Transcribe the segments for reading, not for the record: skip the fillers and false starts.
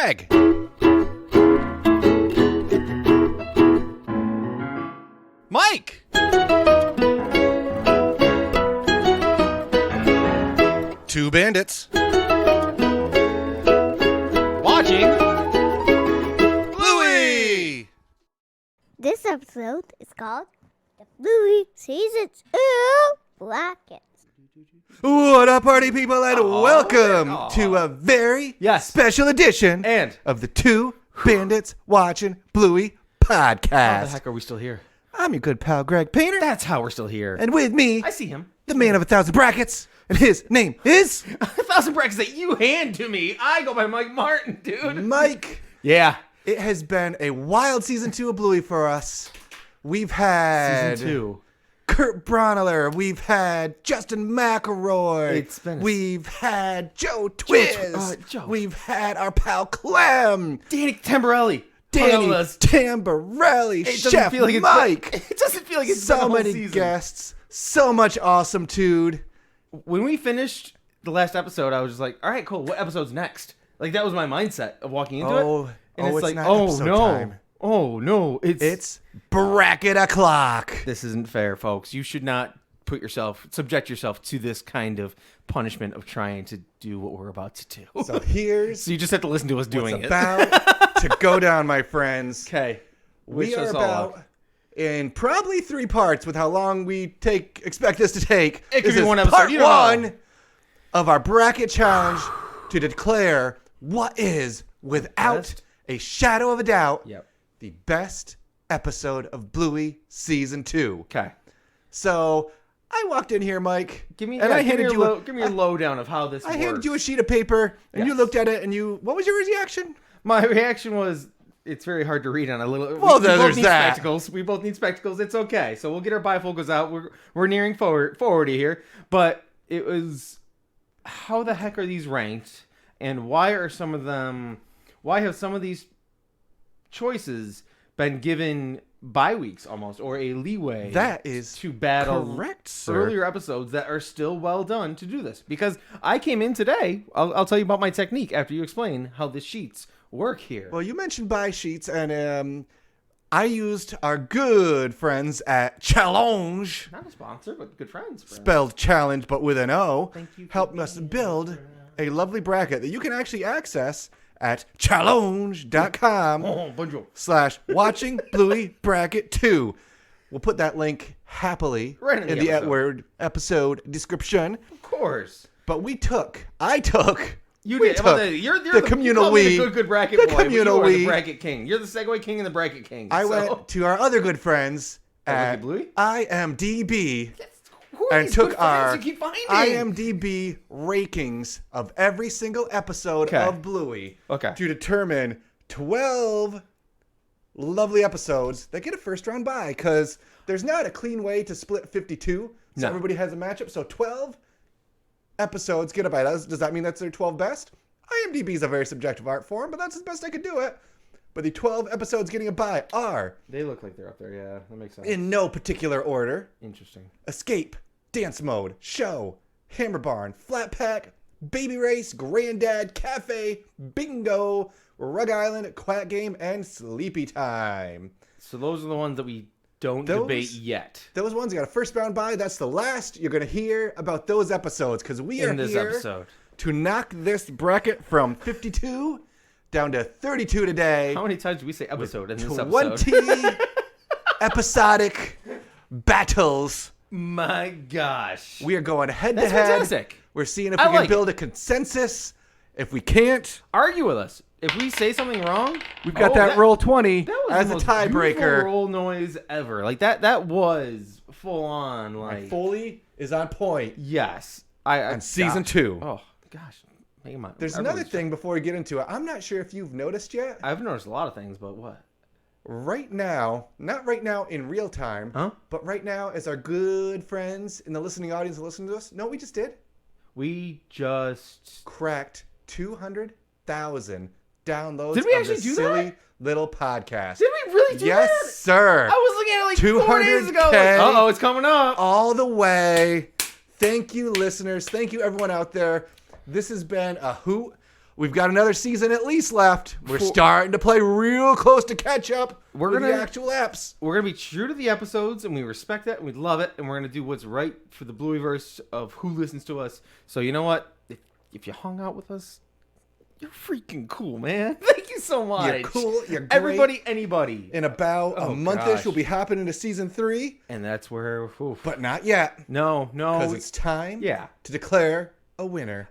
Greg. Mike. Two bandits. Watching Bluey. This episode is called the Bluey Season 2 Brackets. What up, party people, and welcome to a very special edition of the Two Bandits Watching Bluey podcast. How the heck are we still here? I'm your good pal, Greg Painter. That's how we're still here. And with me, I see him. The man of 1,000 brackets, and his name is 1,000 brackets that you hand to me. I go by Mike Martin, dude. Mike. Yeah. It has been a wild season 2 of Bluey for us. We've had Season 2. Kurt Bronneler. We've had Justin McElroy. We've had Joe Twiz. Joe. We've had our pal Clem. Danny Tamborelli. Danny Tamborelli. Chef Mike. It doesn't feel like it's so been a whole many season. guests. So much awesome, dude. When we finished the last episode, I was just like, all right, cool. What episode's next? Like, that was my mindset of walking into it. And it's like, not oh, episode no. time. Oh, no. It's bracket o'clock. This isn't fair, folks. You should not subject yourself to this kind of punishment of trying to do what we're about to do. So here's So you just have to listen to us doing it. about to go down, my friends. Okay. We are about in probably 3 parts with how long we expect this to take. It could This be one is episode. Part You don't know. 1 of our bracket challenge to declare what is, without a shadow of a doubt, the best episode of Bluey Season 2. Okay. So I walked in here, Mike. Give me your lowdown of how this works. I handed you a sheet of paper, and you looked at it, and what was your reaction? My reaction was, it's very hard to read on a little. Well, we both there's need that. spectacles. We both need spectacles. It's okay. So we'll get our bifocals out. We're nearing forwardy here. But it was, how the heck are these ranked? And why have some of these choices been given bye weeks almost, or a leeway That is to battle correct, sir. earlier episodes that are still well done to do this? Because I came in today, I'll tell you about my technique after you explain how the sheets work here. Well, you mentioned buy sheets, and I used our good friends at Challenge, Not a sponsor, but good friends. spelled challenge but with an O, Thank you for helped us being build a lovely bracket that you can actually access at challenge.com/watching Bluey bracket 2. We'll put that link happily Right in the the Edward episode description. Of course. But I took You're the communal we. The good bracket the boy, but communal you are we. the bracket king. You're the Segway king and the bracket king. I went to our other good friends at Bluey? IMDB Who are and these took good friends our you keep finding? IMDB rankings of every single episode of Bluey to determine 12 lovely episodes that get a first round bye, because there's not a clean way to split 52, so everybody has a matchup. So 12 episodes get a bye. Does that mean that's their 12 best? IMDb is a very subjective art form, but that's the best I could do it. But the 12 episodes getting a bye are... They look like they're up there, yeah. That makes sense. in no particular order. Interesting. Escape, Dance Mode, Show, Hammer Barn, Flat Pack, Baby Race, Granddad, Cafe, Bingo, Rug Island, Quack Game, and Sleepy Time. So those are the ones that we don't debate yet. Those ones got a first round bye. That's the last you're going to hear about those episodes, because we are here to knock this bracket from 52 down to 32 today. How many times did we say episode in this episode? 20 episodic battles. My gosh. We are going head to That's head. fantastic. We're seeing if we can build a consensus. If we can't, argue with us. If we say something wrong, we've got that roll 20 as a tiebreaker. Roll noise ever. Like that was full on. Like Foley is on point. Yes. On season 2. Oh gosh. There's another thing before we get into it. I'm not sure if you've noticed yet. I've noticed a lot of things, but what? Right now, not right now in real time, but right now as our good friends in the listening audience that listen to us, know what we just did? We just cracked 200,000 downloads. Did we actually do silly that? Little podcast. Did we really do that? Yes, sir. I was looking at it like 4 days ago. Like, it's coming up. All the way. Thank you, listeners. Thank you, everyone out there. This has been a hoot. we've got another season at least left. We're starting to play real close to catch up with the actual eps. We're going to be true to the episodes, and we respect that, and we love it, and we're going to do what's right for the Blueyverse of who listens to us. So you know what? If you hung out with us, you're freaking cool, man. Thank you so much. You're cool. You're great. Everybody, anybody. In about a month-ish, we'll be hopping into season 3. And that's where... Oof. But not yet. No. Because it's time to declare a winner.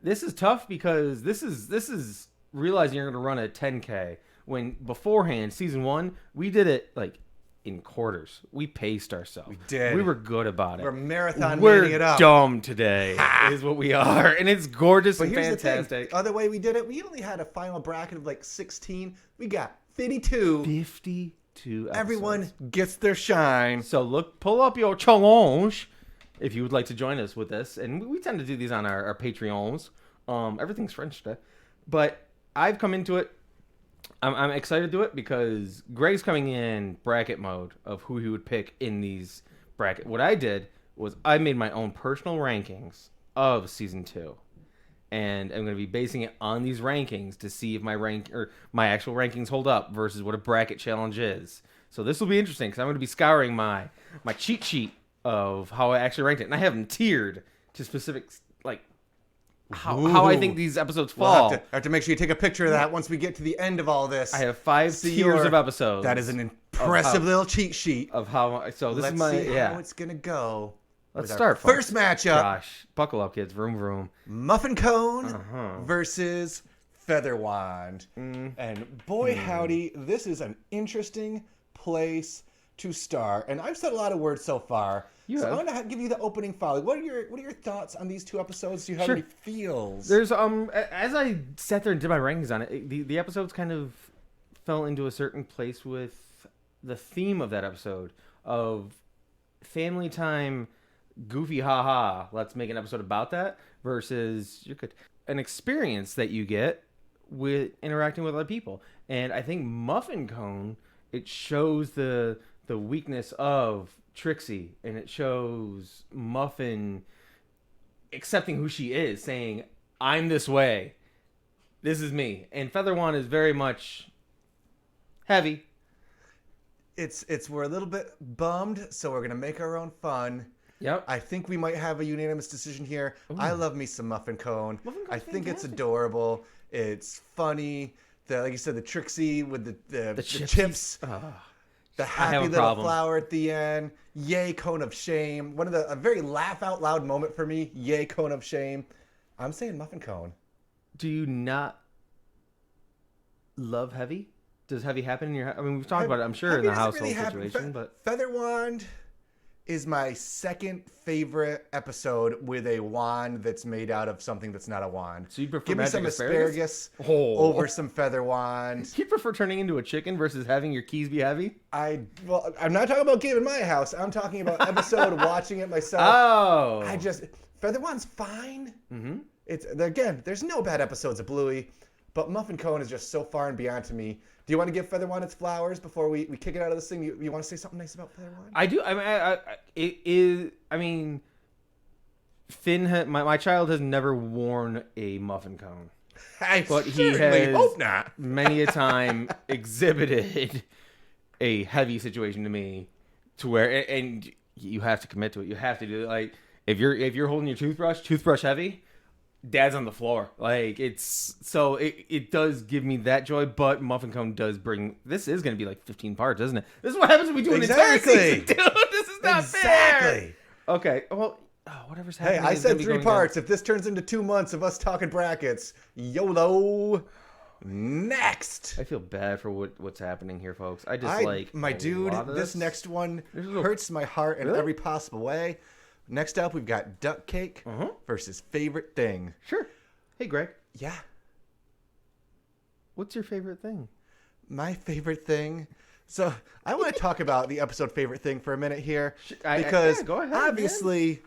This is tough because this is realizing you're going to run a 10K when beforehand, season 1, we did it like in quarters. We paced ourselves. We did. We were good about it. We're marathon We're it up. dumb today is what we are. And it's gorgeous and fantastic. The thing. The other way we did it, we only had a final bracket of like 16. We got 52. 52 episodes. Everyone gets their shine. So pull up your challenge if you would like to join us with this. And we tend to do these on our Patreons. Everything's French today. But I've come into it. I'm excited to do it because Greg's coming in bracket mode of who he would pick in these brackets. What I did was I made my own personal rankings of season 2. And I'm going to be basing it on these rankings to see if my actual rankings hold up versus what a bracket challenge is. So this will be interesting because I'm going to be scouring my cheat sheet of how I actually ranked it. And I have them tiered to specific, like, how I think these episodes fall. I have to make sure you take a picture of that once we get to the end of all this. I have 5 tiers of episodes. That is an impressive little cheat sheet. Of how, so this Let's is my, see how it's going to go. Let's start. First matchup. Gosh, buckle up, kids. Vroom, vroom. Muffin Cone versus Feather Wand. And boy, howdy, this is an interesting place to start. And I've said a lot of words so far. So I'm going to give you the opening follow. What are your thoughts on these 2 episodes? Do you have any feels? There's as I sat there and did my rankings on it, the episodes kind of fell into a certain place with the theme of that episode of family time, goofy haha. Let's make an episode about that versus an experience that you get with interacting with other people. And I think Muffin Cone, it shows the weakness of Trixie, and it shows Muffin accepting who she is, saying, I'm this way. This is me. And Feather Wand is very much heavy. We're a little bit bummed, so we're going to make our own fun. Yep. I think we might have a unanimous decision here. Ooh. I love me some Muffin Cone. I think it's adorable. It's funny. Like you said, the Trixie with the chips. The happy little flower at the end. Yay, Cone of Shame. A very laugh out loud moment for me. Yay, Cone of Shame. I'm saying Muffin Cone. Do you not love Heavy? Does Heavy happen in your... I mean, we've talked about it, I'm sure, in the household situation, but... Feather Wand is my second favorite episode with a wand that's made out of something that's not a wand. So you prefer Give me some asparagus over some Feather Wand. You prefer turning into a chicken versus having your keys be heavy? I'm not talking about game in my house. I'm talking about episode watching it myself. Oh. Feather Wand's fine. Mm-hmm. Again, there's no bad episodes of Bluey, but Muffin Cone is just so far and beyond to me. Do you want to give Feather Wand its flowers before we kick it out of this thing? You want to say something nice about Feather Wand? I do. I mean, Finn, my child has never worn a Muffin Cone. But he has hope not. Many a time exhibited a heavy situation to me to where, and you have to commit to it. You have to do it. Like, if you're holding your toothbrush heavy, Dad's on the floor. Like, it does give me that joy, but Muffin Cone does bring... This is going to be like 15 parts, isn't it? This is what happens when we do an entire season, dude. This is not fair. Okay, well, whatever's happening... Hey, I said 3 parts. If this turns into 2 months of us talking brackets, YOLO. Next. I feel bad for what's happening here, folks. This next one hurts my heart in every possible way. Next up, we've got Duck Cake versus Favorite Thing. Sure. Hey, Greg. Yeah. What's your favorite thing? My favorite thing? So I want to talk about the episode Favorite Thing for a minute here. Because go ahead, obviously,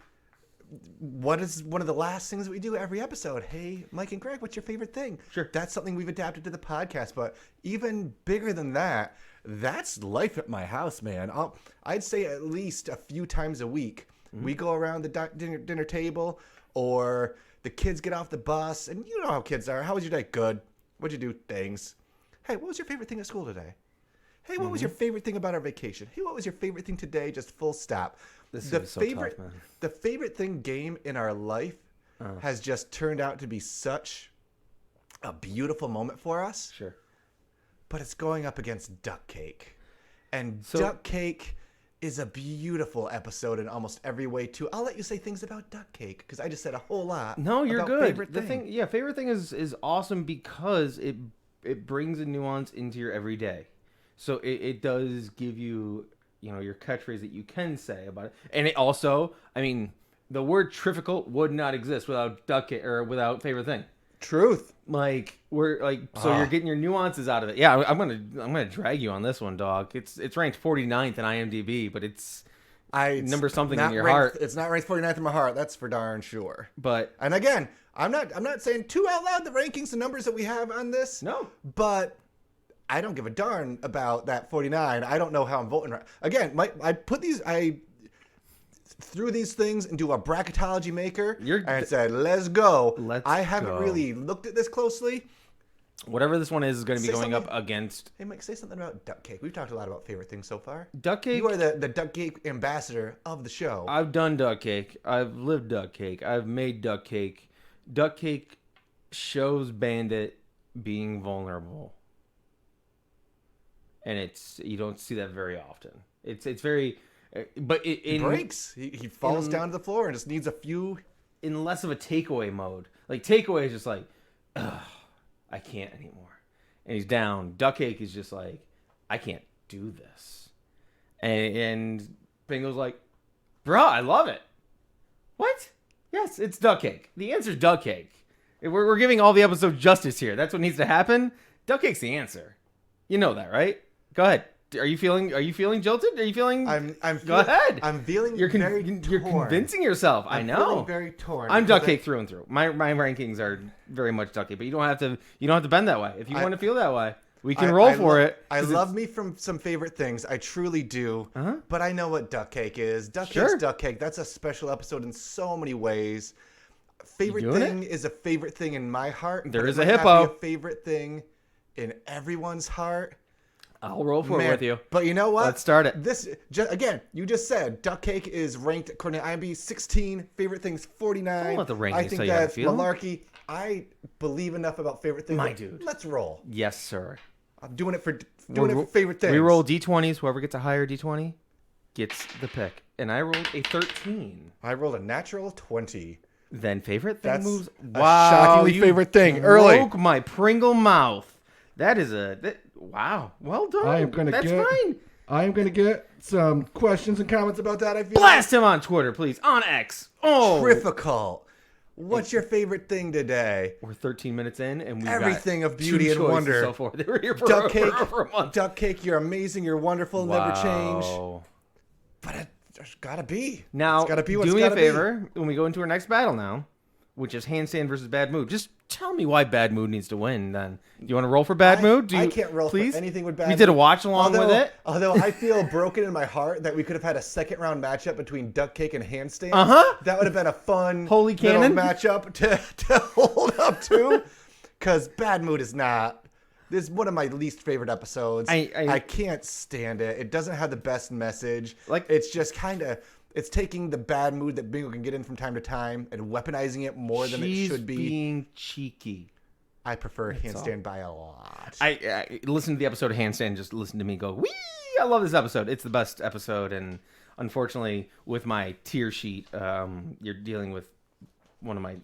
what is one of the last things that we do every episode? Hey, Mike and Greg, what's your favorite thing? Sure. That's something we've adapted to the podcast. But even bigger than that, that's life at my house, man. I'd say at least a few times a week. We go around the dinner table, or the kids get off the bus, and you know how kids are. How was your day? Good. What'd you do? Things. Hey, what was your favorite thing at school today? Hey, what was your favorite thing about our vacation? Hey, what was your favorite thing today? Just full stop. This is so tough, man. The favorite thing game in our life has just turned out to be such a beautiful moment for us. Sure. But it's going up against Duck Cake. And Duck Cake is a beautiful episode in almost every way, too. I'll let you say things about Duck Cake, because I just said a whole lot. No, you're about good. Favorite thing. Favorite thing is awesome because it brings a nuance into your everyday. So it does give you, your catchphrase that you can say about it. And it also, the word trivial would not exist without Duck Cake or without favorite thing. Truth. You're getting your nuances out of it. Yeah, I'm gonna drag you on this one, dog. It's ranked 49th in IMDb, but it's number something in your heart. It's not ranked 49th in my heart. That's for darn sure. And again, I'm not saying too out loud the rankings and numbers that we have on this. No. But I don't give a darn about that 49. I don't know how I'm voting. Again, I threw these things into a bracketology maker and said, let's go. I haven't really looked at this closely. Whatever this one is going to be going up against. Hey, Mike, say something about Duck Cake. We've talked a lot about favorite things so far. Duck Cake. You are the Duck Cake ambassador of the show. I've done Duck Cake. I've lived Duck Cake. I've made Duck Cake. Duck Cake shows Bandit being vulnerable. And you don't see that very often. It's very, but he breaks. He falls down to the floor and just needs a few. In less of a takeaway mode. Like takeaway is just like, ugh, I can't anymore. And he's down. Duck Cake is just like, I can't do this. And Bingo's like, bruh, I love it. What? Yes, it's Duck Cake. The answer's Duck Cake. We're giving all the episodes justice here. That's what needs to happen. Duck Cake's the answer. You know that, right? Go ahead. Are you feeling jilted? Are you feeling? Go ahead. I'm feeling you're very torn. You're convincing yourself. I know. Feeling very torn. I'm Duck Cake through and through. My rankings are very much Duck Cake, but you don't have to bend that way. If you want to feel that way, we can roll for it. I love me from some favorite things. I truly do. But I know what Duck Cake is. Cake's Duck Cake. That's a special episode in so many ways. Favorite thing is a favorite thing in my heart. There is a hippo. A favorite thing in everyone's heart. I'll roll for it with you. But you know what? Let's start it. Again, you just said Duck Cake is ranked according to IMDb 16, favorite things 49. Don't let the rankings I think that's malarkey. I believe enough about favorite things. My dude. Let's roll. Yes, sir. I'm doing it for favorite things. We roll D20s. Whoever gets a higher D20 gets the pick. And I rolled a 13. I rolled a natural 20. Then favorite thing That's moves. A shockingly favorite thing. Early. Broke my Pringle mouth. That is wow. Well done. That's fine. I am going to get some questions and comments about that. I feel Blast him on Twitter, please. On X. Oh. Difficult. What's your favorite thing today? We're 13 minutes in, and we everything of beauty and wonder. So far. They were here for Duck Cake. For a month. Duck Cake. You're amazing. You're wonderful. Wow. Never change. But it's gotta be. Now, it's gotta be what's do me a gotta favor when we go into our next battle now, which is handstand versus bad mood. Just tell me why bad mood needs to win. Then do you want to roll for bad mood? I can't roll please? for anything with bad. We did a watch along with it. Although I feel broken in my heart that we could have had a second round matchup between Duck Cake and handstand. That would have been a fun holy cannon matchup to hold up to. Because bad mood is not. This is one of my least favorite episodes. I can't stand it. It doesn't have the best message. It's just kind of. It's taking the bad mood that Bingo can get in from time to time and weaponizing it more than it should be. Being cheeky. I prefer handstand by a lot. I listen to the episode of handstand. Just listen to me go, wee! I love this episode. It's the best episode. And unfortunately, with my tier sheet, you're dealing with one of my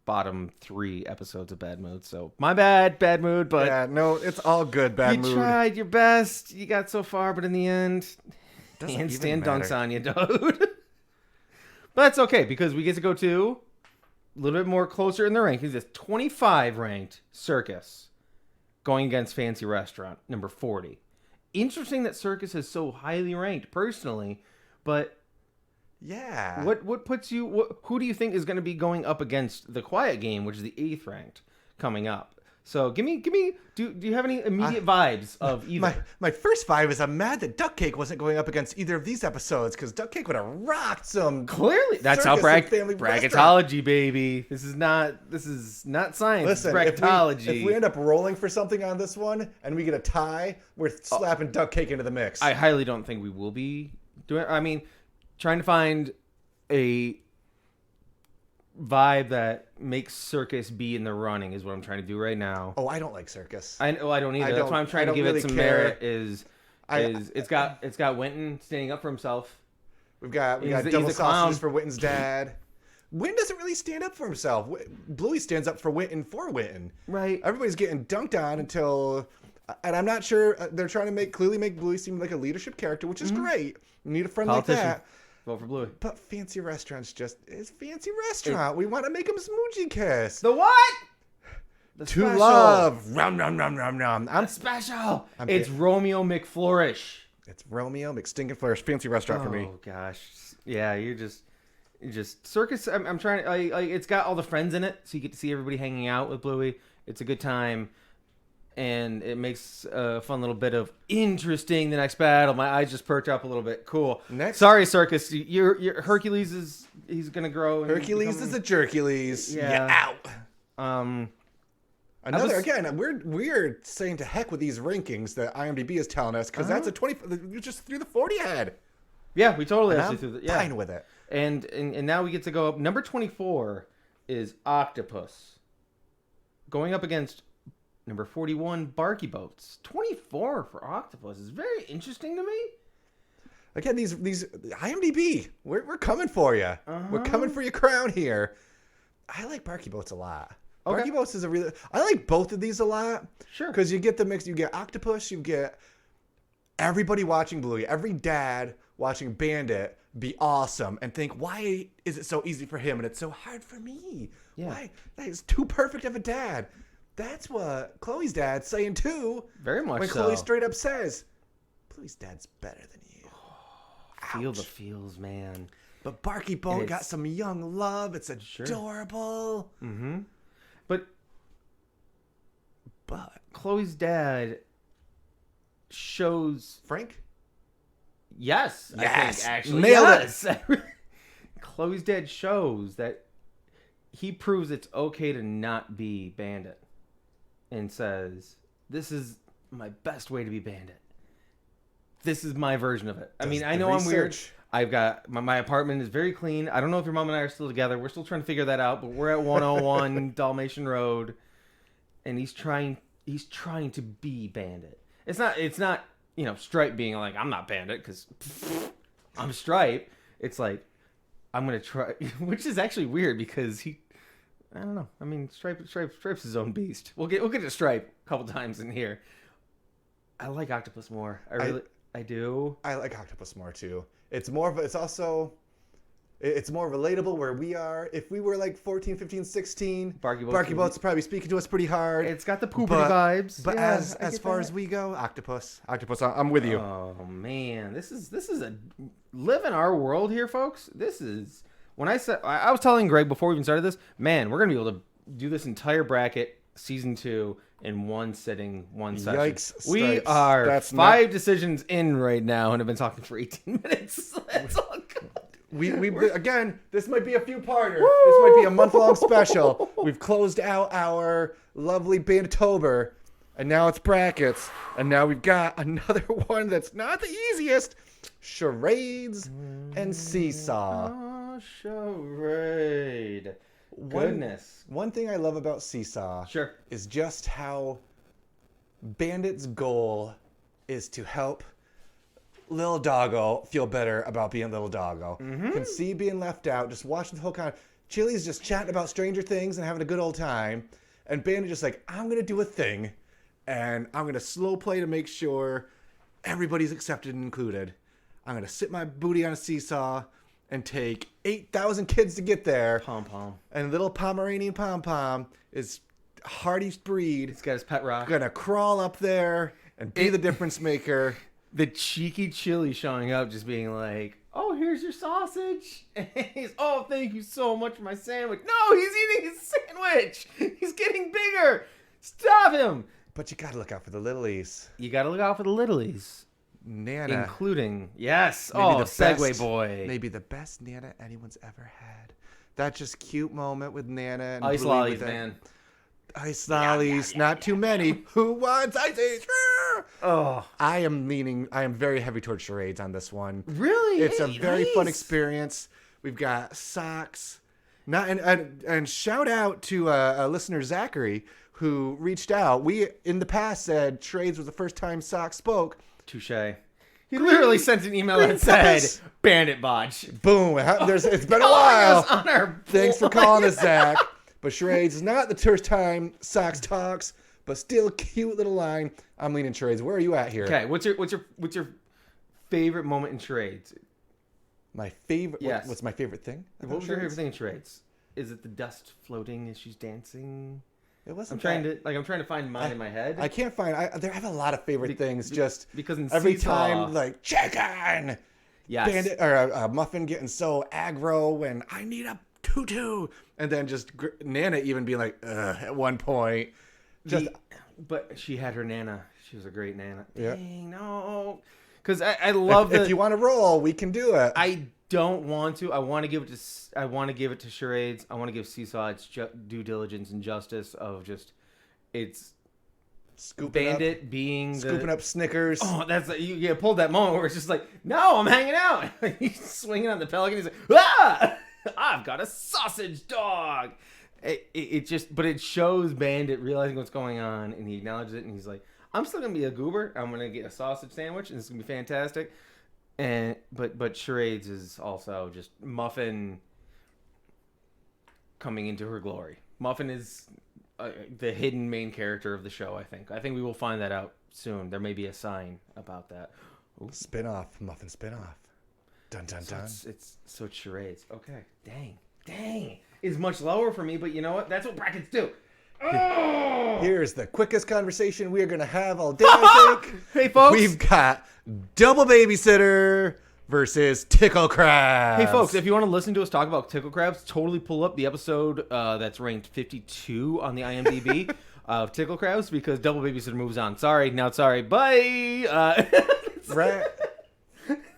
bottom 3 episodes of bad mood. So my bad mood. But yeah, no, it's all good. Bad mood. You tried your best. You got so far, but in the end, handstand dunks on you, dude. But that's okay, because we get to go to a little bit more closer in the rankings. It's 25 ranked Circus going against Fancy Restaurant, number 40. Interesting that Circus is so highly ranked, personally, but yeah. What puts you? Who do you think is going to be going up against The Quiet Game, which is the 8th ranked, coming up? So give me. Do you have any immediate vibes of either? My first vibe is I'm mad that Duck Cake wasn't going up against either of these episodes because Duck Cake would have rocked some. Clearly, that's how bracketology, baby. This is not science. Listen, bracketology. If we end up rolling for something on this one and we get a tie, we're slapping Duck Cake into the mix. I highly don't think we will be doing. I mean, trying to find a vibe that makes circus be in the running is what I'm trying to do right now. Oh, I don't like circus. I don't either. That's why I'm trying to give it some merit. It's got Winton standing up for himself. We got double sausages for Winton's dad. Winton doesn't really stand up for himself. Bluey stands up for Winton. Right. Everybody's getting dunked on until, and I'm not sure they're trying to clearly make Bluey seem like a leadership character, which is great. You need a friend like that. Vote for Bluey. But fancy restaurants is fancy restaurant. We want to make them smoochie kiss. The what? To special. Love. Rum, rum, rum, rum, rum. I'm special. It's Romeo McFlourish. It's Romeo McStinkin' Flourish. Fancy restaurant for me. Oh, gosh. Yeah, you're just circus. I'm trying to, it's got all the friends in it, so you get to see everybody hanging out with Bluey. It's a good time. And it makes a fun little bit of interesting. The next battle, my eyes just perk up a little bit. Cool. Sorry, circus. Your Hercules he's gonna grow. Hercules is a jerkules. Yeah. Out. Again, we're saying to heck with these rankings that IMDb is telling us because that's a 20. You just threw the 40 ahead. Yeah, we totally actually threw the. Fine with it. And now we get to go up. Number 24 is Octopus, going up against number 41, Barky Boats. 24 for Octopus is very interesting to me. Again, these IMDb, we're coming for you. We're coming for your crown here. I like Barky Boats a lot. Okay. Barky Boats is I like both of these a lot. Sure. Because you get the mix. You get Octopus. You get everybody watching Bluey. Every dad watching Bandit be awesome and think, why is it so easy for him and it's so hard for me? Yeah. Why? That is too perfect of a dad. That's what Chloe's dad's saying too. Very much when so. Chloe straight up says, Bluey's dad's better than you. Feel the feels, man. But Barky Boat got some young love. It's adorable. Sure. Mm-hmm. But Chloe's dad shows Frank? Yes. I think, actually. Nailed it. Chloe's dad shows that he proves it's okay to not be Bandit. And says, this is my best way to be Bandit. This is my version of it. I mean, I know I'm weird. I've got, my apartment is very clean. I don't know if your mom and I are still together. We're still trying to figure that out, but we're at 101 Dalmatian Road. And he's trying to be Bandit. It's not, Stripe being like, I'm not Bandit because I'm Stripe. It's like, I'm going to try, which is actually weird because I don't know. I mean, Stripe's his own beast. We'll get to Stripe a couple times in here. I like Octopus more. I do. I like Octopus more too. It's more relatable where we are. If we were like 14, 15, 16, Barky Boat's probably speaking to us pretty hard. It's got the puberty vibes. But as far as we go, Octopus, I'm with you. Oh man, this is live in our world here, folks. This is. When I was telling Greg before we even started this, man, we're going to be able to do this entire bracket, season 2, in one sitting, one session. Yikes. We are 5 decisions in right now and have been talking for 18 minutes. That's all good. Again, this might be a few-parter. This might be a month-long special. We've closed out our lovely Banditober, and now it's brackets. And now we've got another one that's not the easiest. Charades and Seesaw. Charade. Goodness. One thing I love about Seesaw is just how Bandit's goal is to help Lil Doggo feel better about being Lil Doggo. Mm-hmm. Can see being left out, just watching the whole con. Chili's just chatting about Stranger Things and having a good old time. And Bandit just like, I'm going to do a thing. And I'm going to slow play to make sure everybody's accepted and included. I'm going to sit my booty on a seesaw and take 8,000 kids to get there. Pom-pom. And little Pomeranian Pom-pom is Hardy's breed. He's got his pet rock. Going to crawl up there and be the difference maker. The cheeky Chili showing up just being like, oh, here's your sausage. And he's, oh, thank you so much for my sandwich. No, he's eating his sandwich. He's getting bigger. Stop him! But you gotta look out for the littlies. You gotta look out for the littlies. Nana. Including, yes. Maybe Oh, the Segway best, boy. Maybe the best Nana anyone's ever had. That just cute moment with Nana and Ice Bluey lollies, with man. Ice lollies, not too many. Who wants ices? Oh, I am very heavy towards charades on this one. really? It's a Hey, very fun nice. experience. We've got socks. And shout out to a listener, Zachary, who reached out. We, in the past, said charades was the first time socks spoke. Touche. He literally sent an email that said, Bandit Botch. Boom. It's been a Calling while. us on our Thanks for calling us, Zach. But charades is not the first time socks talks, but still a cute little line. I'm leaning charades. Where are you at here? Okay, what's your favorite moment in charades? My favorite. Yes. What's my favorite thing? What was your favorite thing in charades? Is it the dust floating as she's dancing? It wasn't. I'm trying to find mine in my head. I can't find. I have a lot of favorite things. Just because in every Seesaw, time, like chicken. yes, Bandit or a muffin getting so aggro when I need a tutu, and then just Nana even being like, ugh, at one point. But she had her Nana. She was a great Nana. Yeah. Dang, no. Because I love if you want to roll, we can do it. I don't want to. I want to give it to charades. I want to give Seesaw its due diligence and justice of just it's Bandit being scooping up Snickers. Oh, that's you pulled that moment where it's just like, no, I'm hanging out. He's swinging on the pelican. He's like, ah, I've got a sausage dog. It just, but it shows Bandit realizing what's going on, and he acknowledges it, and he's like, I'm still gonna be a goober. I'm gonna get a sausage sandwich, and it's gonna be fantastic. And but charades is also just Muffin coming into her glory. Muffin is the hidden main character of the show. I think we will find that out soon. There may be a sign about that. Ooh. Spin-off, Muffin spin-off. Dun dun dun. It's charades. Okay. Dang. It's much lower for me, but you know what? That's what brackets do. Oh! Here's the quickest conversation we are going to have all day, I think. Hey, folks. We've got Double Babysitter versus Tickle Crabs. Hey, folks, if you want to listen to us talk about Tickle Crabs, totally pull up the episode that's ranked 52 on the IMDb of Tickle Crabs, because Double Babysitter moves on. Sorry. Bye.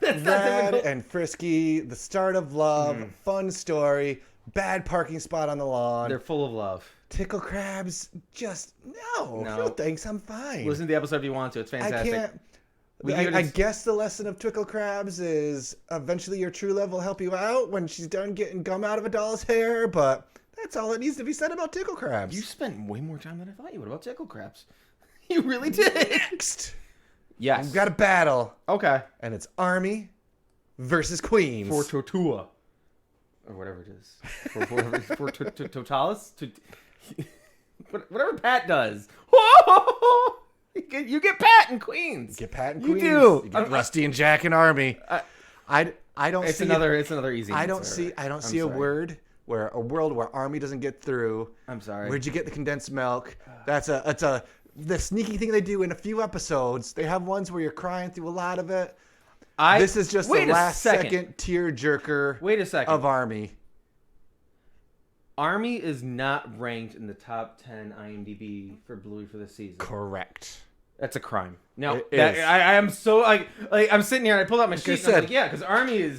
Rad and frisky, the start of love, fun story, bad parking spot on the lawn. They're full of love. Tickle Crabs, just no thanks, I'm fine. Listen to the episode if you want to. It's fantastic. I can't. I guess the lesson of Tickle Crabs is eventually your true love will help you out when she's done getting gum out of a doll's hair, but that's all that needs to be said about Tickle Crabs. You spent way more time than I thought you would about Tickle Crabs. You really did. Next. Yes. We've got a battle. Okay. And it's Army versus Queens. For Tortua. Or whatever it is. For Totalis? Whatever Pat does. You get Pat and Queens. You get Pat and Queens. You do. You get Rusty and Jack and Army. I don't it's see another easy I don't answer. see a world where Army doesn't get through. I'm sorry. Where'd you get the condensed milk? That's the sneaky thing they do in a few episodes. They have ones where you're crying through a lot of it. This is just the last second tear jerker. Wait a second. Of Army. Army is not ranked in the top 10 IMDb for Bluey for this season. Correct. That's a crime. No, I am so like I'm sitting here and I pulled out my sheet and I'm like, yeah, because Army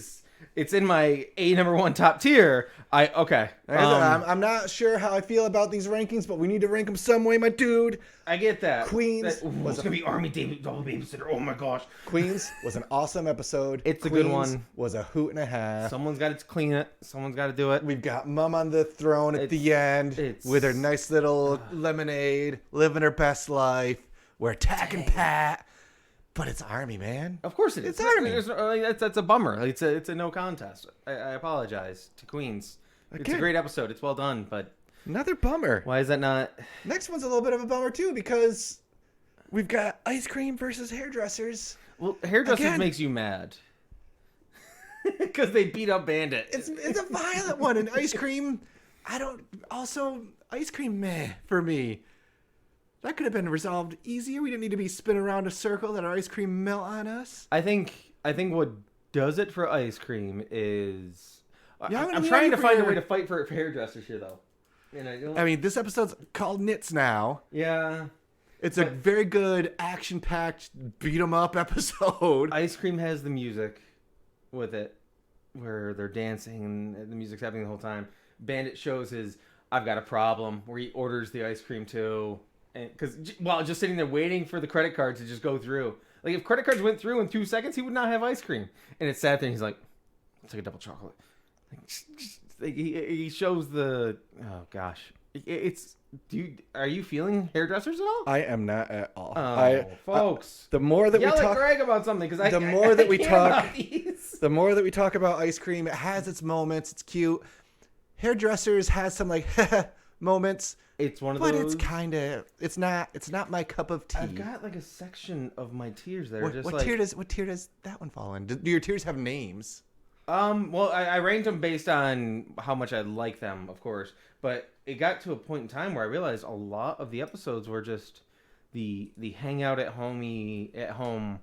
it's in my number 1 top tier. I'm not sure how I feel about these rankings, but we need to rank them some way, my dude. I get that. Queens it's gonna be Army Double Babysitter. Oh my gosh. Queens was an awesome episode. It's Queens a good one. Was a hoot and a half. Someone's got to clean it. Someone's got to do it. We've got Mom on the throne at the end with her nice little lemonade, living her best life. We're attacking Pat. But it's Army, man. Of course it is. It's Army. That's a bummer. It's a no contest. I apologize to Queens. It's a great episode. It's well done, but another bummer. Why is that not? Next one's a little bit of a bummer too, because we've got ice cream versus hairdressers. Well, hairdressers makes you mad because they beat up Bandit. It's a violent one, and ice cream. Ice cream meh for me. That could have been resolved easier. We didn't need to be spinning around a circle that our ice cream melt on us. I think what does it for ice cream is... Yeah, I'm trying to find a way to fight for hairdressers here, though. I mean, this episode's called Knits now. Yeah. It's a very good action-packed beat 'em up episode. Ice Cream has the music with it, where they're dancing and the music's happening the whole time. Bandit shows his "I've got a problem," where he orders the ice cream too, and because while just sitting there waiting for the credit card to just go through. Like if credit cards went through in 2 seconds, he would not have ice cream. And it's sad thing. He's like, "Let's take a double chocolate." Like, he shows the gosh, it's. Dude, are you feeling hairdressers at all? I am not at all. Folks, the more that yell we talk, at Greg about something because the more that we talk, the the more that we talk about ice cream, it has its moments. It's cute. Hairdressers has some like moments. It's one of but those. But it's kind of. It's not my cup of tea. I've got like a section of my tears that are just what like. What tier does that one fall in? Do your tears have names? Well, I ranked them based on how much I like them, of course. But it got to a point in time where I realized a lot of the episodes were just the hangout at home,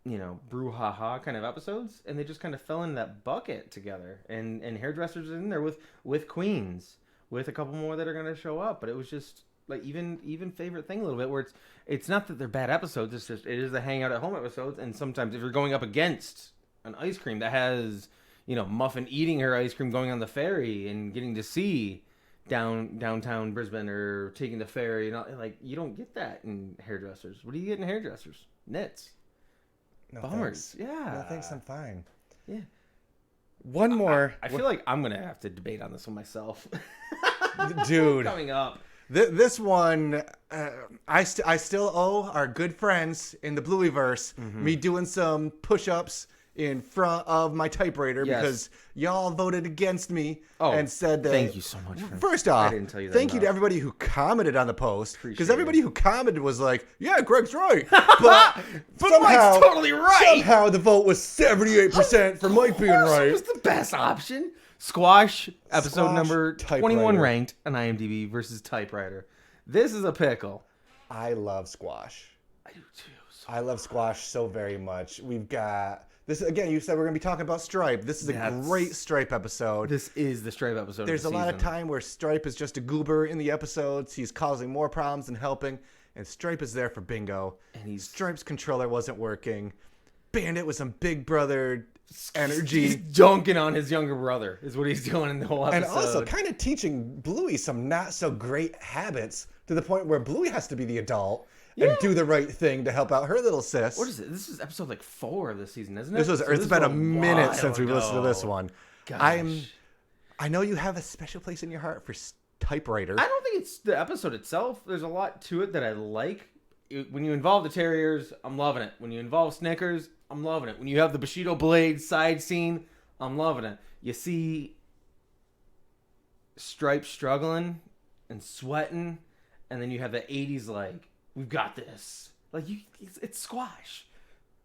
brouhaha kind of episodes, and they just kind of fell in that bucket together. And hairdressers in there with queens, with a couple more that are going to show up. But it was just like even favorite thing a little bit where it's not that they're bad episodes. It's just it is the hangout at home episodes. And sometimes if you're going up against an ice cream that has, Muffin eating her ice cream going on the ferry and getting to see downtown Brisbane or taking the ferry, like you don't get that in hairdressers. What do you get in hairdressers? Knits. No, bummers. Thanks. Yeah. No thanks, I'm fine. Yeah. One more. I feel like I'm gonna have to debate on this one myself. Dude. Coming up. This one, I still owe our good friends in the Blueyverse me doing some push-ups in front of my typewriter because y'all voted against me and said that. Thank you so much. First off, I didn't tell you that thank you to everybody who commented on the post because everybody it. who commented was like, "Yeah, Greg's right," but somehow, Mike's totally right. Somehow the vote was 78% for Mike being right. It was the best option. Squash episode number 21 ranked on IMDb versus Typewriter. This is a pickle. I love Squash. I do too. I love Squash so very much. We've got this again. You said we're going to be talking about Stripe. This is a great Stripe episode. This is the Stripe episode. There's a lot of time where Stripe is just a goober in the episodes. He's causing more problems than helping, and Stripe is there for bingo. And Stripe's controller wasn't working. Bandit was some Big Brother energy. He's dunking on his younger brother is what he's doing in the whole episode. And also kind of teaching Bluey some not so great habits to the point where Bluey has to be the adult and do the right thing to help out her little sis. What is it? This is episode like 4 of this season, isn't it? It's been a minute since we've listened to this one. Gosh. I know you have a special place in your heart for Typewriter. I don't think it's the episode itself. There's a lot to it that I like. When you involve the Terriers, I'm loving it. When you involve Snickers, I'm loving it. When you have the Bushido Blade side scene, I'm loving it. You see Stripe struggling and sweating, and then you have the 80s like, we've got this. Like it's Squash.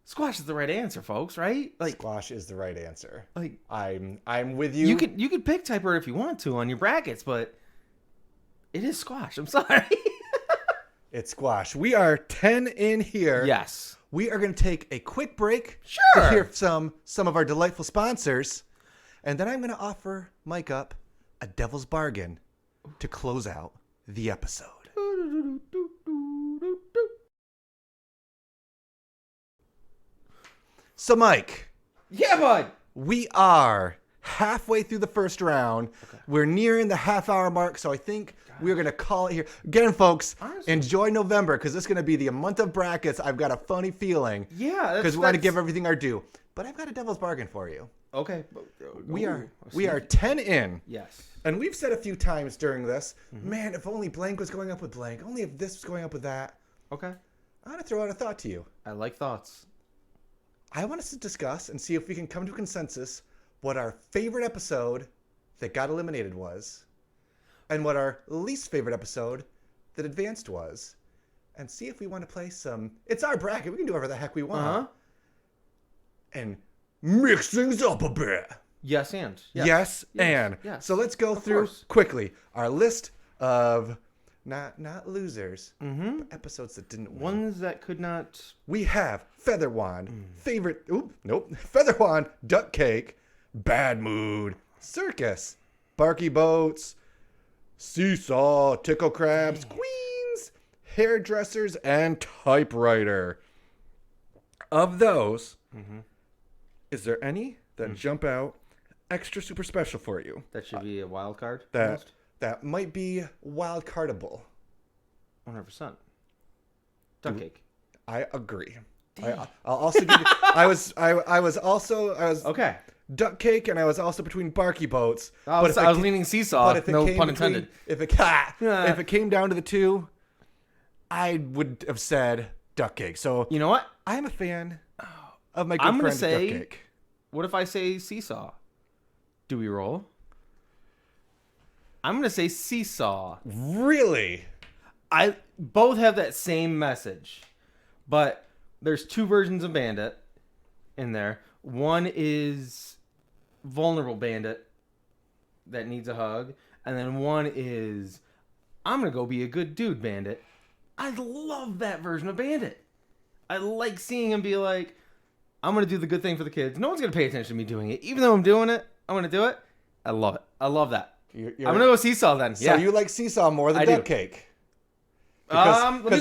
Squash is the right answer, folks, right? Like Squash is the right answer. Like I'm with you. You could pick Typewriter if you want to on your brackets, but it is Squash. I'm sorry. It's Squash. We are 10 in here. Yes. We are going to take a quick break to hear some of our delightful sponsors. And then I'm going to offer Mike up a devil's bargain to close out the episode. So, Mike. Yeah, bud. We are halfway through the first round. Okay. We're nearing the half-hour mark, so I think we're going to call it here. Again, folks, enjoy November because it's going to be the month of brackets. I've got a funny feeling. Yeah. Because we want to give everything our due. But I've got a devil's bargain for you. Okay. We are 10 in. Yes. And we've said a few times during this, man, if only blank was going up with blank. Only if this was going up with that. Okay. I want to throw out a thought to you. I like thoughts. I want us to discuss and see if we can come to a consensus what our favorite episode that got eliminated was and what our least favorite episode that advanced was, and see if we want to play some. It's our bracket. We can do whatever the heck we want. And mix things up a bit. Yes, and. Yes. So let's go through quickly our list of not losers, but episodes that didn't win. Ones that could not. We have Feather Wand, Feather Wand, Duck Cake, Bad Mood, Circus, Barky Boats, Seesaw, Tickle Crabs, Queens, Hairdressers, and Typewriter. Of those, is there any that jump out extra super special for you? That should be a wild card. That might be wild cardable. 100%. Duck cake. I agree. I'll also give you, I was okay. Duck cake, and I was also between Barky Boats. I was leaning Seesaw. No pun intended. If it came down to the two, I would have said Duck cake. So you know what? I'm a fan of my good friend Duck cake. What if I say Seesaw? Do we roll? I'm gonna say Seesaw. Really? I both have that same message, but there's two versions of Bandit in there. One is vulnerable Bandit that needs a hug, and then one is I'm gonna go be a good dude Bandit. I love that version of Bandit. I like seeing him be like, I'm gonna do the good thing for the kids. No one's gonna pay attention to me doing it, even though I'm doing it. I'm gonna do it. I love it. I love that. I'm gonna go Seesaw then. So you like Seesaw more than Duck cake? Let me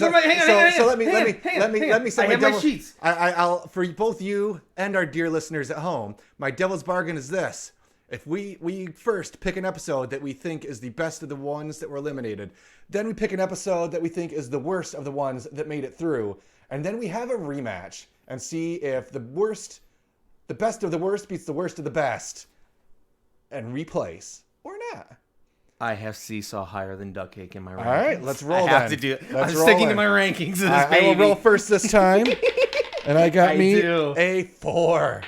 say I have my sheets. I'll for both you and our dear listeners at home. My devil's bargain is this: if we first pick an episode that we think is the best of the ones that were eliminated, then we pick an episode that we think is the worst of the ones that made it through, and then we have a rematch and see if the best of the worst beats the worst of the best, and replace or not. I have Seesaw higher than Duck Cake in my rankings. All right, let's roll. I have to do it. I'm sticking to my rankings of this baby. I will roll first this time, and I got a 4.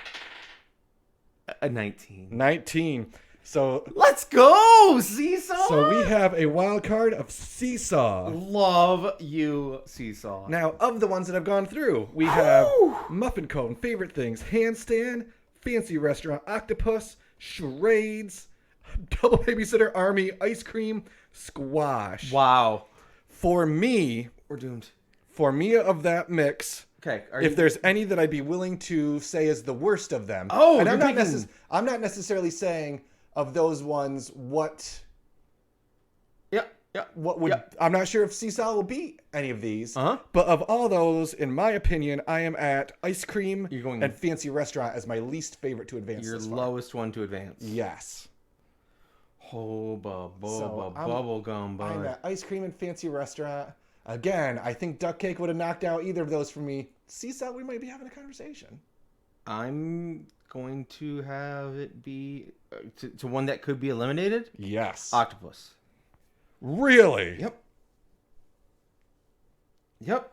A 19. 19. So let's go, Seesaw. So we have a wild card of Seesaw. Love you, Seesaw. Now, of the ones that I've gone through, we have Muffin Cone, Favorite Things, Handstand, Fancy Restaurant, Octopus, Charades, Double Babysitter Army, Ice Cream, Squash. Wow. For me, we're doomed. For me, of that mix, okay. If there's any that I'd be willing to say is the worst of them. Oh, and I'm not necessarily saying of those ones what. What would I'm not sure if Seesaw will beat any of these. But of all those, in my opinion, I am at Ice Cream and Fancy Restaurant as my least favorite to advance. Your lowest one to advance. Yes. Bubble gum, bud. I'm at Ice Cream and Fancy Restaurant. Again, I think Duck Cake would have knocked out either of those for me. Seesaw, we might be having a conversation. I'm going to have it be to one that could be eliminated. Yes. Octopus. Really? Yep.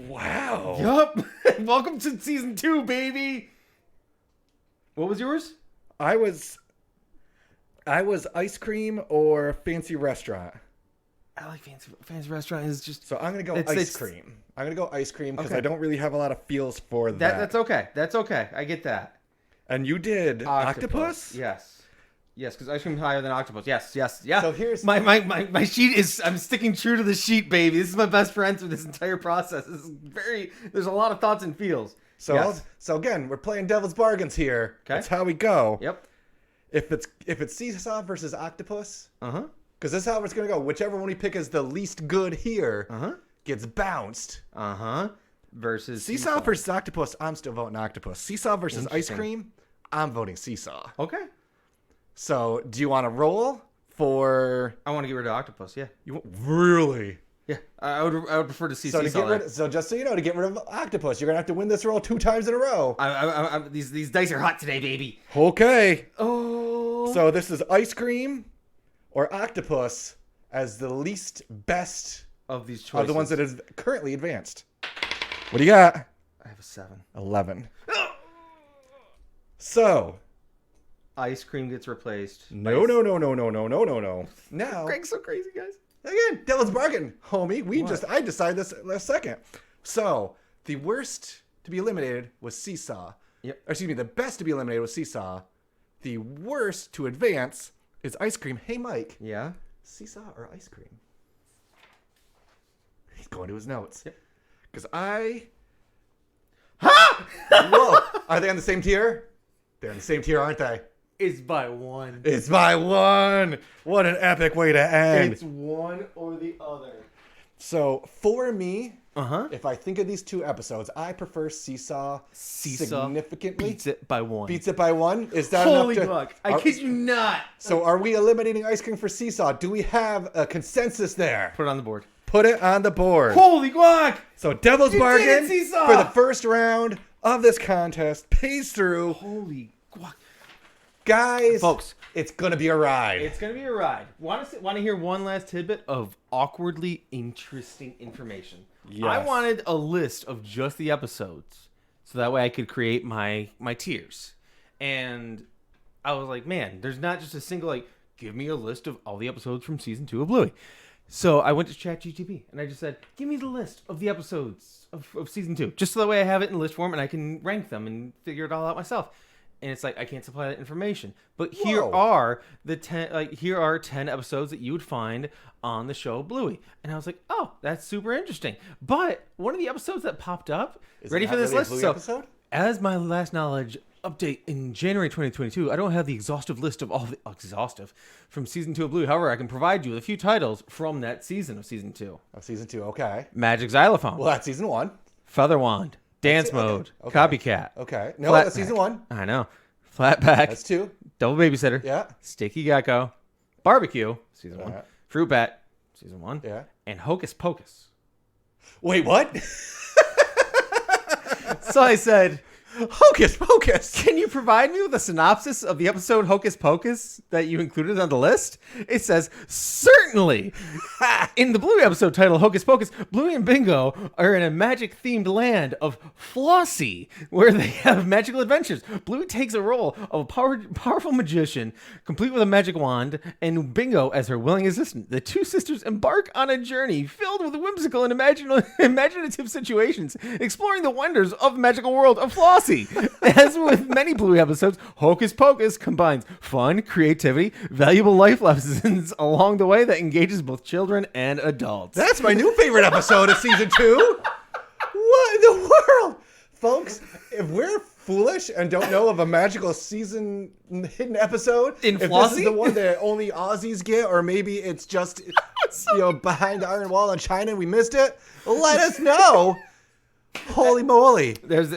Wow. Yep. Welcome to season 2, baby. What was yours? I was Ice Cream or Fancy Restaurant. I like Fancy Restaurant is just. So I'm gonna go Ice Cream. I'm gonna go Ice Cream because I don't really have a lot of feels for that. That's okay. That's okay. I get that. And you did Octopus? Yes, because Ice Cream is higher than Octopus. Yes. Yeah. So here's my sheet is. I'm sticking true to the sheet, baby. This is my best friend through this entire process. This is there's a lot of thoughts and feels. So again, we're playing devil's bargains here. Okay. That's how we go. Yep. If it's Seesaw versus Octopus, because this is how it's gonna go. Whichever one we pick is the least good here, gets bounced. Versus Seesaw versus Octopus, I'm still voting Octopus. Seesaw versus Ice Cream, I'm voting Seesaw. Okay. So, do you want to roll for? I want to get rid of Octopus. Yeah. You really? Yeah. I would prefer to see Seesaw. So just so you know, to get rid of Octopus, you're gonna have to win this roll 2 times in a row. These dice are hot today, baby. Okay. Oh. So this is Ice Cream or Octopus as the least best of these choices. Of the ones that is currently advanced. What do you got? I have a 7. 11. So. Ice Cream gets replaced. No. Now. Greg's so crazy, guys. Again, devil's bargain, homie. I decided this last second. So, the worst to be eliminated was Seesaw. Yep. Or excuse me, the best to be eliminated was Seesaw. The worst to advance is Ice Cream. Hey, Mike. Yeah? Seesaw or Ice Cream? He's going to his notes. Yep. Because Whoa! Are they on the same tier? They're on the same tier, aren't they? It's by one. It's by one. What an epic way to end. It's one or the other. So for me, if I think of these two episodes, I prefer Seesaw significantly. Beats it by one. Beats it by one? Is that Holy enough to... fuck. I kid you not. So are we eliminating ice cream for Seesaw? Do we have a consensus there? Put it on the board. Put it on the board. Holy guac! So Devil's Bargain Seesaw! for the first round of this contest pays through. Holy guac. Guys, folks, it's going to be a ride. It's going to be a ride. Want to hear one last tidbit of awkwardly interesting information? Yes. I wanted a list of just the episodes so that way I could create my tiers. And I was like, man, there's not just a single, like, give me a list of all the episodes from season 2 of Bluey. So I went to ChatGPT and I just said, give me the list of the episodes of season 2, just so that way I have it in list form and I can rank them and figure it all out myself. And it's like, I can't supply that information. But here are 10 episodes that you would find on the show Bluey. And I was like, oh, that's super interesting. But one of the episodes that popped up, ready for this list? So, episode? As my last knowledge update in January 2022, I don't have the exhaustive list of all the from season 2 of Bluey. However, I can provide you with a few titles from that season of season 2. Of season 2, okay. Magic Xylophone. Well, that's season 1. Feather Wand. Dance Mode. Okay. Copycat. Okay. No, that's season 1. I know. Flatback. That's 2. Double Babysitter. Yeah. Sticky Gecko. Barbecue. Season 1. Fruit Bat. Season 1. Yeah. And Hocus Pocus. Wait, what? So I said, Hocus Pocus. can you provide me with a synopsis of the episode Hocus Pocus that you included on the list? It says, certainly. In the Bluey episode titled Hocus Pocus, Bluey and Bingo are in a magic-themed land of Flossie, where they have magical adventures. Bluey takes a role of a powerful magician, complete with a magic wand, and Bingo as her willing assistant. The two sisters embark on a journey filled with whimsical and imaginative situations, exploring the wonders of the magical world of Flossie. As with many Bluey episodes, Hocus Pocus combines fun, creativity, valuable life lessons along the way that engages both children and adults. That's my new favorite episode of season 2. What in the world? Folks, if we're foolish and don't know of a magical season hidden episode, if this is the one that only Aussies get, or maybe it's just behind the iron wall in China and we missed it, let us know. Holy moly. There's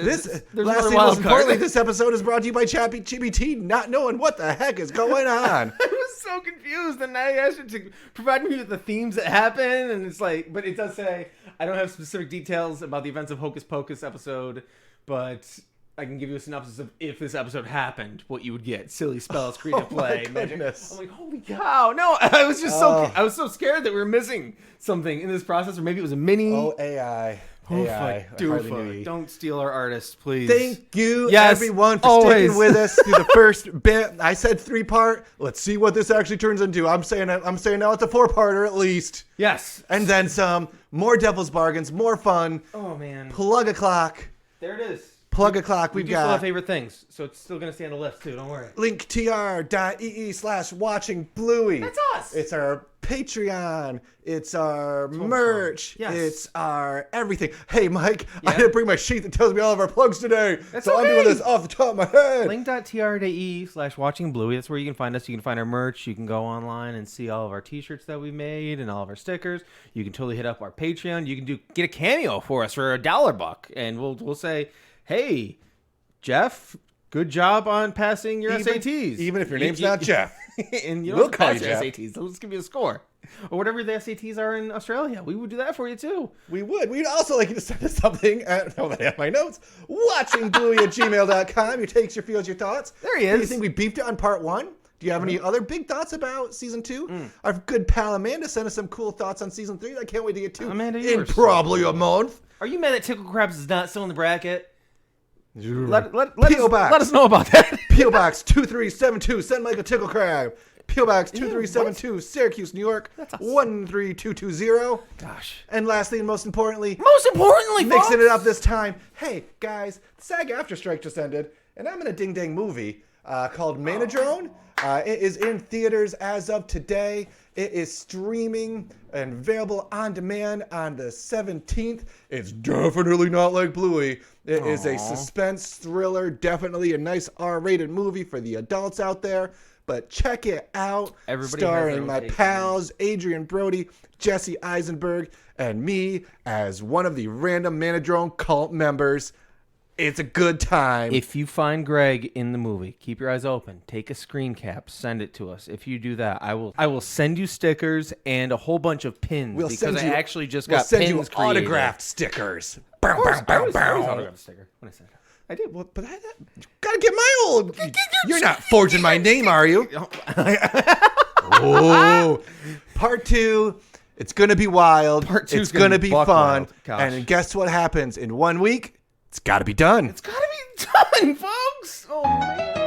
lastly, most importantly, this episode is brought to you by ChatGPT, not knowing what the heck is going on. I was so confused, and I asked it to provide me with the themes that happen, and it's like, but it does say, I don't have specific details about the events of Hocus Pocus episode, but I can give you a synopsis of if this episode happened, what you would get. Silly spells, creative play, magic. I'm like, holy cow. No, I was just I was so scared that we were missing something in this process, or maybe it was a mini. Oh, AI. Don't steal our artists, please. Thank you, everyone, for sticking with us through the first bit. I said 3-part. Let's see what this actually turns into. I'm saying now it's a 4-parter at least. Yes. And then some. More Devil's Bargains. More fun. Oh, man. Plug a clock. There it is. Plug a clock. We've got still have favorite things, so it's still going to stay on the list, too. Don't worry. linktr.ee/watching Bluey. That's us. It's our Patreon. It's our merch. Yes. It's our everything. Hey, Mike, I didn't bring my sheet that tells me all of our plugs today. So I'm doing this off the top of my head. Link.tr.ee/watching Bluey. That's where you can find us. You can find our merch. You can go online and see all of our t-shirts that we made and all of our stickers. You can totally hit up our Patreon. You can get a cameo for us for $1 and we'll say, hey, Jeff, good job on passing your SATs. Even if your name's not Jeff. And you we'll don't call pass you your Jeff. SATs. So let's give you a score. Or whatever the SATs are in Australia. We would do that for you, too. We would. We'd also like you to send us something at, I have my notes, watchingbluey@gmail.com. Your takes, your feels, your thoughts. There he is. Do you think we beefed it on part 1? Do you have any other big thoughts about season 2? Our good pal Amanda sent us some cool thoughts on season 3 that I can't wait to get to Amanda, in probably a month. Are you mad that Tickle Crabs is not still in the bracket? Let us know about that. P.O. Box 2372. Send Mike a Tickle Crab. P.O. Box 2372, Syracuse, New York, 13220. Gosh. And lastly, and most importantly, mixing it up this time. Hey, guys, the SAG-AFTRA strike just ended, and I'm in a ding-dang movie. called Manadrone. It is in theaters as of today. It is streaming and available on demand on the 17th. It's definitely not like Bluey. It is a suspense thriller, definitely a nice R-rated movie for the adults out there. But check it out. Everybody starring my pals, Adrian Brody, Jesse Eisenberg, and me as one of the random Manadrone cult members. It's a good time. If you find Greg in the movie, keep your eyes open. Take a screen cap, send it to us. If you do that, I will send you stickers and a whole bunch of pins because I actually just got send pins you autographed stickers. I always autographed a sticker when I said that. I did, but I gotta get my old. You're not forging my name, are you? Oh, part 2. It's gonna be wild. Part 2 it's gonna be fun. And guess what happens in 1 week? It's got to be done. It's got to be done, folks. Oh, man.